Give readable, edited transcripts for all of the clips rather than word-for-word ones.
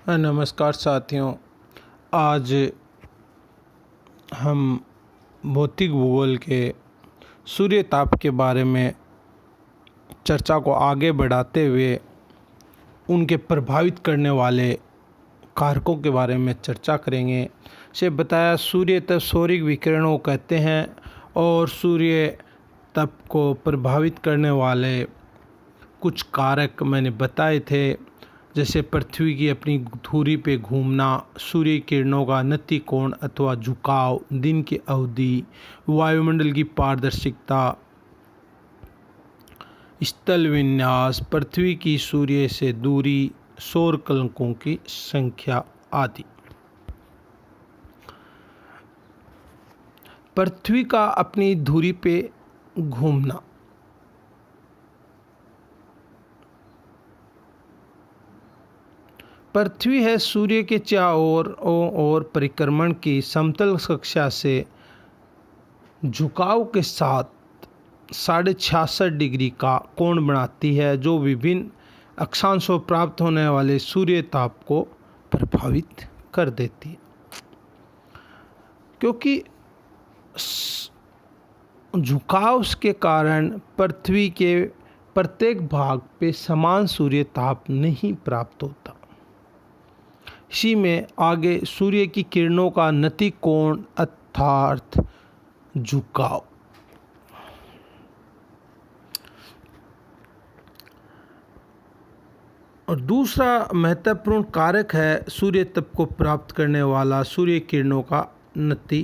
नमस्कार साथियों। आज हम भौतिक भूगोल के सूर्य ताप के बारे में चर्चा को आगे बढ़ाते हुए उनके प्रभावित करने वाले कारकों के बारे में चर्चा करेंगे। से बताया सूर्य तप सौरिक विकिरणों को कहते हैं और सूर्य तप को प्रभावित करने वाले कुछ कारक मैंने बताए थे, जैसे पृथ्वी की अपनी धुरी पे घूमना, सूर्य किरणों का नति कोण अथवा झुकाव, दिन की अवधि, वायुमंडल की पारदर्शिता, स्थल विन्यास, पृथ्वी की सूर्य से दूरी, सौर कलंकों की संख्या आदि। पृथ्वी का अपनी धुरी पे घूमना। पृथ्वी है सूर्य के चारों ओर परिक्रमण की समतल कक्षा से झुकाव के साथ 66.5 डिग्री का कोण बनाती है, जो विभिन्न अक्षांशों प्राप्त होने वाले सूर्य ताप को प्रभावित कर देती है। क्योंकि झुकाव के कारण पृथ्वी के प्रत्येक भाग पे समान सूर्य ताप नहीं प्राप्त होता। इसी में आगे सूर्य की किरणों का नति कोण अर्थात झुकाव। और दूसरा महत्वपूर्ण कारक है सूर्य तप को प्राप्त करने वाला सूर्य किरणों का नति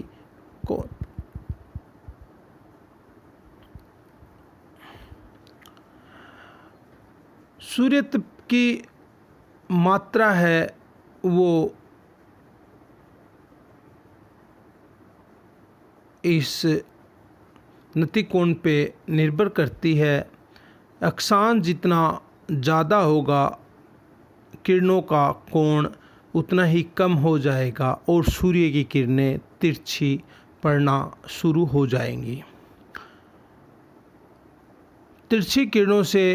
कोण। सूर्य तप की मात्रा है वो इस नति कोण पे निर्भर करती है। अक्षांश जितना ज़्यादा होगा, किरणों का कोण उतना ही कम हो जाएगा और सूर्य की किरणें तिरछी पड़ना शुरू हो जाएंगी। तिरछी किरणों से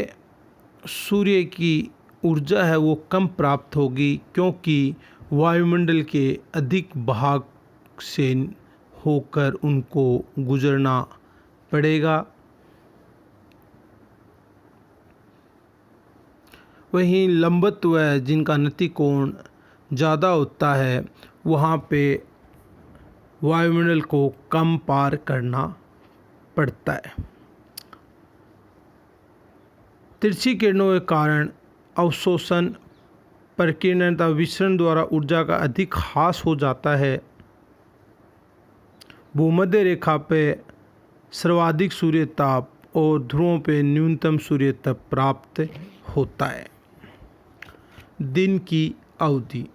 सूर्य की ऊर्जा है वो कम प्राप्त होगी, क्योंकि वायुमंडल के अधिक भाग से होकर उनको गुजरना पड़ेगा। वहीं लंबत्व है जिनका नति कोण ज़्यादा होता है, वहाँ पे वायुमंडल को कम पार करना पड़ता है। तिरछी किरणों के कारण अवशोषण, प्रकीर्णन तथा विसरण द्वारा ऊर्जा का अधिक ह्रास हो जाता है। भूमध्य रेखा पे सर्वाधिक सूर्य ताप और ध्रुवों पे न्यूनतम सूर्य ताप प्राप्त होता है। दिन की अवधि।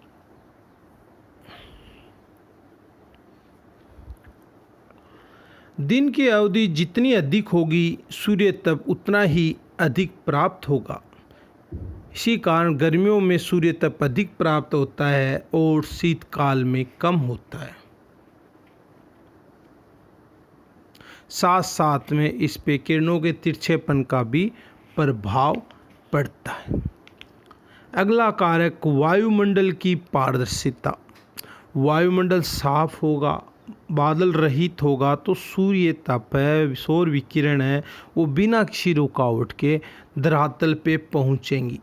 दिन की अवधि जितनी अधिक होगी, सूर्य ताप उतना ही अधिक प्राप्त होगा। इसी कारण गर्मियों में सूर्य ताप अधिक प्राप्त होता है और शीतकाल में कम होता है। साथ साथ में इस पे किरणों के तिरछेपन का भी प्रभाव पड़ता है। अगला कारक वायुमंडल की पारदर्शिता। वायुमंडल साफ होगा, बादल रहित होगा तो सूर्य ताप है, सौर विकिरण है, वो बिना किसी रुकावट के धरातल पे पहुंचेंगी।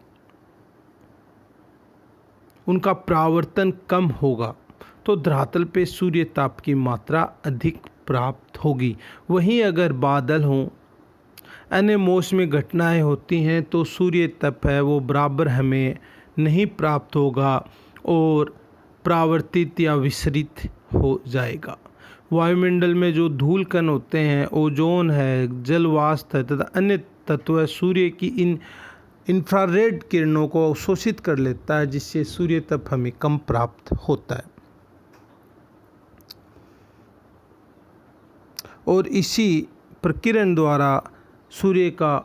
उनका परावर्तन कम होगा तो धरातल पे सूर्य ताप की मात्रा अधिक प्राप्त होगी। वहीं अगर बादल हों, अन्य मौसमी घटनाएं होती हैं तो सूर्य ताप है वो बराबर हमें नहीं प्राप्त होगा और परावर्तित या विसरित हो जाएगा। वायुमंडल में जो धूल कण होते हैं, ओजोन है, जलवाष्प है तथा अन्य तत्व सूर्य की इन इंफ्रारेड किरणों को अवशोषित कर लेता है, जिससे सूर्य ताप हमें कम प्राप्त होता है। और इसी प्रकिरण द्वारा सूर्य का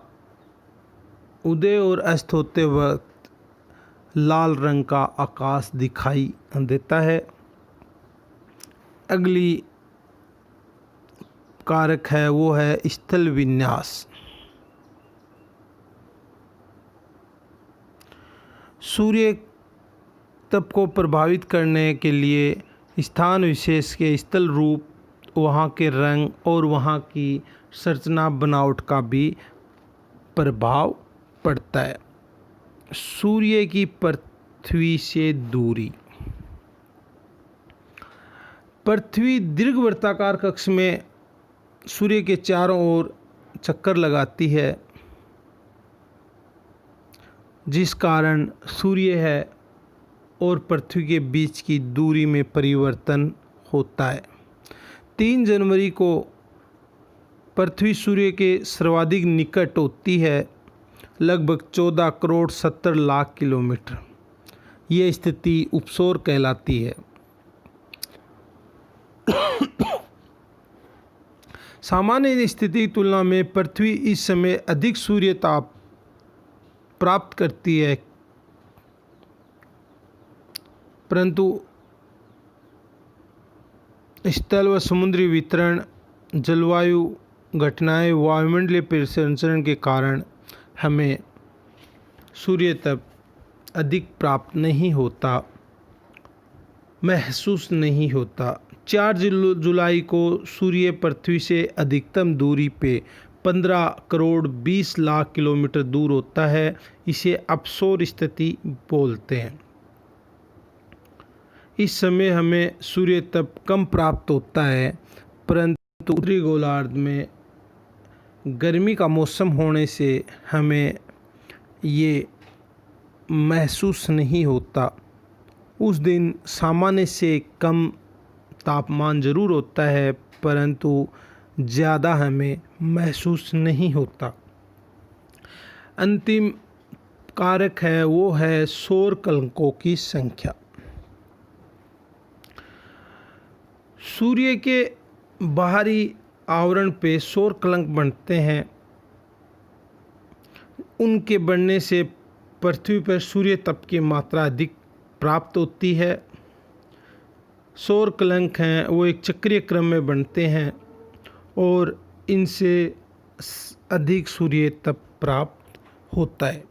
उदय और अस्त होते वक्त लाल रंग का आकाश दिखाई देता है। अगली कारक है वो है स्थल विन्यास। सूर्य तप को प्रभावित करने के लिए स्थान विशेष के स्थल रूप, वहाँ के रंग और वहाँ की संरचना बनावट का भी प्रभाव पड़ता है। सूर्य की पृथ्वी से दूरी। पृथ्वी दीर्घवृत्ताकार कक्ष में सूर्य के चारों ओर चक्कर लगाती है, जिस कारण सूर्य है और पृथ्वी के बीच की दूरी में परिवर्तन होता है। 3 जनवरी को पृथ्वी सूर्य के सर्वाधिक निकट होती है, लगभग 14 करोड़ 70 लाख किलोमीटर। यह स्थिति उपसौर कहलाती है। सामान्य स्थिति की तुलना में पृथ्वी इस समय अधिक सूर्य ताप प्राप्त करती है, परंतु स्थल व समुद्री वितरण, जलवायु घटनाएं, वायुमंडलीय परिसंचरण के कारण हमें सूर्य तप अधिक प्राप्त नहीं होता, महसूस नहीं होता। 4 जुलाई को सूर्य पृथ्वी से अधिकतम दूरी पे 15 करोड़ 20 लाख किलोमीटर दूर होता है। इसे अपसौर स्थिति बोलते हैं। इस समय हमें सूर्य तप कम प्राप्त होता है, परंतु उत्तरी गोलार्ध में गर्मी का मौसम होने से हमें ये महसूस नहीं होता। उस दिन सामान्य से कम तापमान ज़रूर होता है, परंतु ज़्यादा हमें महसूस नहीं होता। अंतिम कारक है वो है सौर कलंकों की संख्या। सूर्य के बाहरी आवरण पे सौर कलंक बनते हैं। उनके बनने से पृथ्वी पर सूर्य तप की मात्रा अधिक प्राप्त होती है। सौर कलंक हैं वो एक चक्रीय क्रम में बनते हैं और इनसे अधिक सूर्य तप प्राप्त होता है।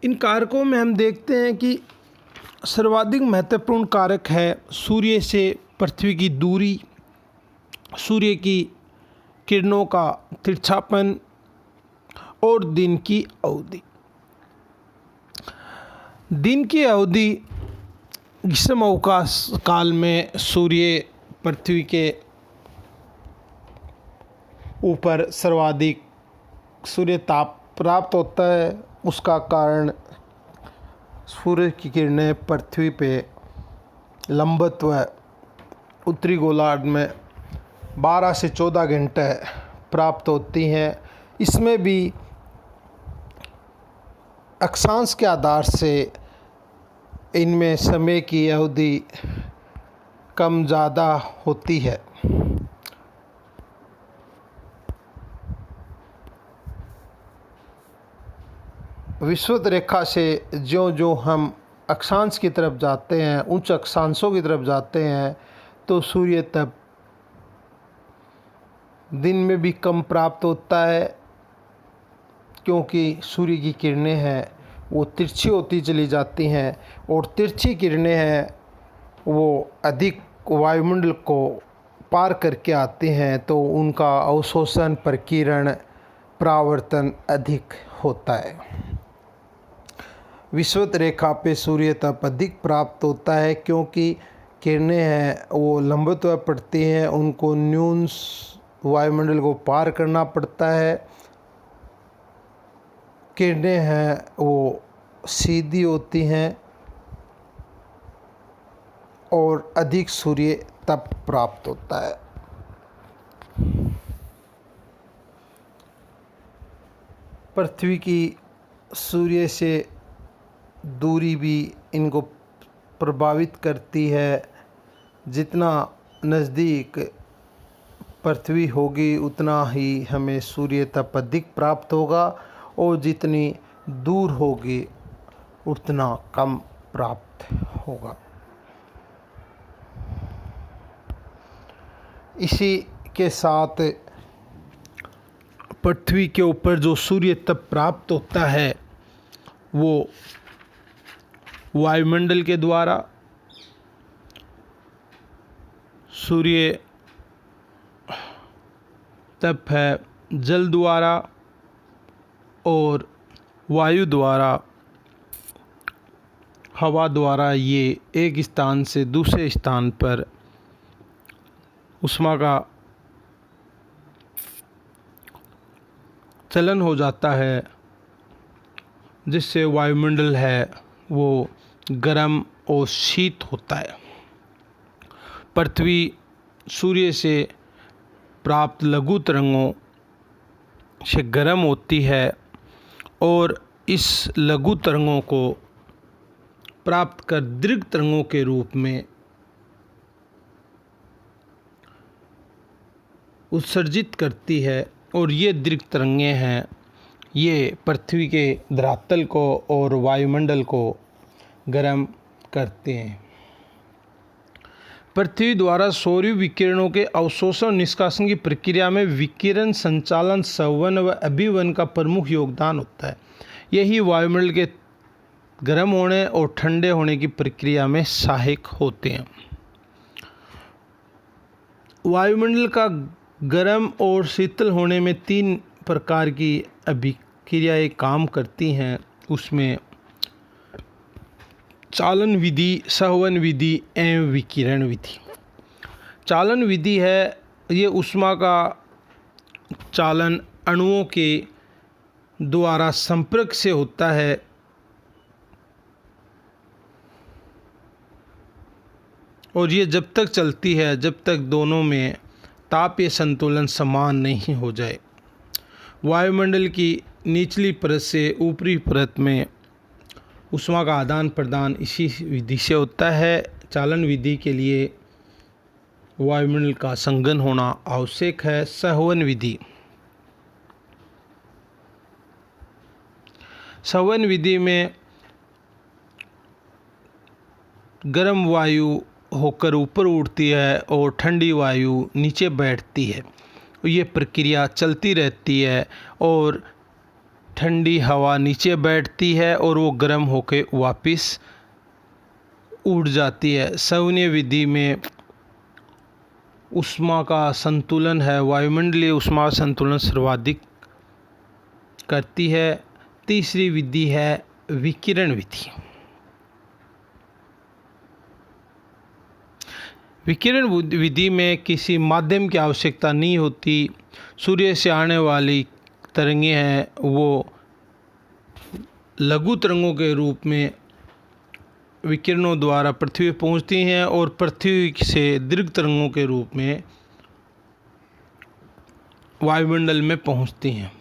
इन कारकों में हम देखते हैं कि सर्वाधिक महत्वपूर्ण कारक है सूर्य से पृथ्वी की दूरी, सूर्य की किरणों का तिरछापन और दिन की अवधि। दिन की अवधि ग्रीष्म अवकाश काल में सूर्य पृथ्वी के ऊपर सर्वाधिक सूर्य ताप प्राप्त होता है। उसका कारण सूर्य की किरणें पृथ्वी पे लंबवत व उत्तरी गोलार्ध में 12 से 14 घंटे प्राप्त होती हैं। इसमें भी अक्षांश के आधार से इनमें समय की अवधि कम ज़्यादा होती है। विषुवत रेखा से जो हम अक्षांश की तरफ जाते हैं, उच्च अक्षांशों की तरफ जाते हैं, तो सूर्य तप दिन में भी कम प्राप्त होता है, क्योंकि सूर्य की किरणें हैं वो तिरछी होती चली जाती हैं और तिरछी किरणें हैं वो अधिक वायुमंडल को पार करके आती हैं, तो उनका अवशोषण, प्रकीर्ण, परावर्तन अधिक होता है। विषुवत रेखा पे सूर्य तप अधिक प्राप्त होता है, क्योंकि किरणें हैं वो लंबवत पड़ती हैं, उनको न्यून वायुमंडल को पार करना पड़ता है। किरणें हैं वो सीधी होती हैं और अधिक सूर्य तप प्राप्त होता है। पृथ्वी की सूर्य से दूरी भी इनको प्रभावित करती है। जितना नज़दीक पृथ्वी होगी उतना ही हमें सूर्य तप अधिक प्राप्त होगा और जितनी दूर होगी उतना कम प्राप्त होगा। इसी के साथ पृथ्वी के ऊपर जो सूर्य तप प्राप्त होता है वो वायुमंडल के द्वारा, सूर्य तप है जल द्वारा और वायु द्वारा, हवा द्वारा। ये एक स्थान से दूसरे स्थान पर ऊष्मा का चलन हो जाता है, जिससे वायुमंडल है वो गर्म और शीत होता है। पृथ्वी सूर्य से प्राप्त लघु तरंगों से गर्म होती है और इस लघु तरंगों को प्राप्त कर दीर्घ तरंगों के रूप में उत्सर्जित करती है। और ये दीर्घ तरंगें हैं, ये पृथ्वी के धरातल को और वायुमंडल को गर्म करते हैं। पृथ्वी द्वारा सौर विकिरणों के अवशोषण निष्कासन की प्रक्रिया में विकिरण संचालन, संवहन व अभिवहन का प्रमुख योगदान होता है। यही वायुमंडल के गर्म होने और ठंडे होने की प्रक्रिया में सहायक होते हैं। वायुमंडल का गर्म और शीतल होने में 3 प्रकार की अभिक्रियाएं काम करती हैं। उसमें चालन विधि, संवहन विधि एवं विकिरण विधि। चालन विधि है ये ऊष्मा का चालन अणुओं के द्वारा संपर्क से होता है। और ये जब तक चलती है जब तक दोनों में तापीय संतुलन समान नहीं हो जाए। वायुमंडल की निचली परत से ऊपरी परत में ऊष्मा का आदान प्रदान इसी विधि से होता है। चालन विधि के लिए वायुमंडल का संघन होना आवश्यक है। संवहन विधि, संवहन विधि में गर्म वायु होकर ऊपर उड़ती है और ठंडी वायु नीचे बैठती है। ये प्रक्रिया चलती रहती है और ठंडी हवा नीचे बैठती है और वो गर्म होकर वापस उड़ जाती है। संवहनीय विधि में ऊष्मा का संतुलन है, वायुमंडलीय ऊष्मा संतुलन सर्वाधिक करती है। तीसरी विधि है विकिरण विधि। विकिरण विधि में किसी माध्यम की आवश्यकता नहीं होती। सूर्य से आने वाली तरंगें हैं वो लघु तरंगों के रूप में विकिरणों द्वारा पृथ्वी पहुंचती हैं और पृथ्वी से दीर्घ तरंगों के रूप में वायुमंडल में पहुंचती हैं।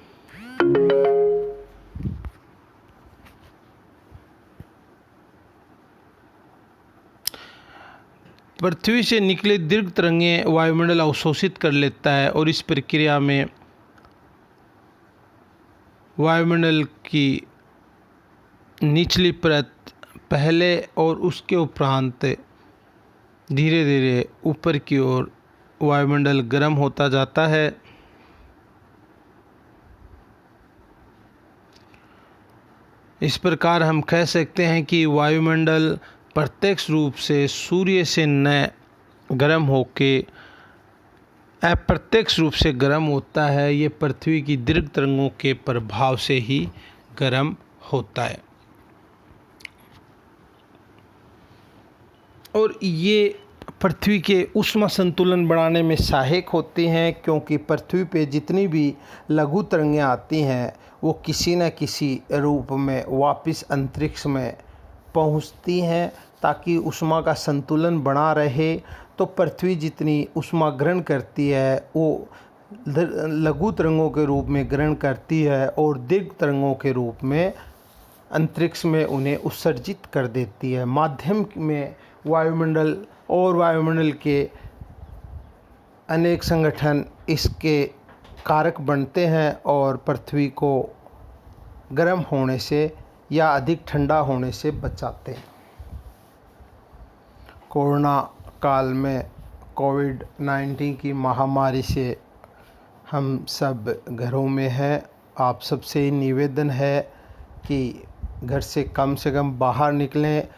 पृथ्वी से निकले दीर्घ तरंगें वायुमंडल अवशोषित कर लेता है और इस प्रक्रिया में वायुमंडल की निचली परत पहले और उसके उपरांत धीरे धीरे ऊपर की ओर वायुमंडल गर्म होता जाता है। इस प्रकार हम कह सकते हैं कि वायुमंडल प्रत्यक्ष रूप से सूर्य से न गर्म होके अप्रत्यक्ष रूप से गर्म होता है। ये पृथ्वी की दीर्घ तरंगों के प्रभाव से ही गर्म होता है। और ये पृथ्वी के ऊष्मा संतुलन बढ़ाने में सहायक होती हैं, क्योंकि पृथ्वी पे जितनी भी लघु तरंगें आती हैं वो किसी न किसी रूप में वापस अंतरिक्ष में पहुंचती हैं ताकि ऊष्मा का संतुलन बना रहे। तो पृथ्वी जितनी ऊष्मा ग्रहण करती है वो लघु तरंगों के रूप में ग्रहण करती है और दीर्घ तरंगों के रूप में अंतरिक्ष में उन्हें उत्सर्जित कर देती है। माध्यम में वायुमंडल और वायुमंडल के अनेक संगठन इसके कारक बनते हैं और पृथ्वी को गर्म होने से या अधिक ठंडा होने से बचाते हैं। कोरोना काल में कोविड-19 की महामारी से हम सब घरों में हैं, आप सबसे निवेदन है कि घर से कम बाहर निकलें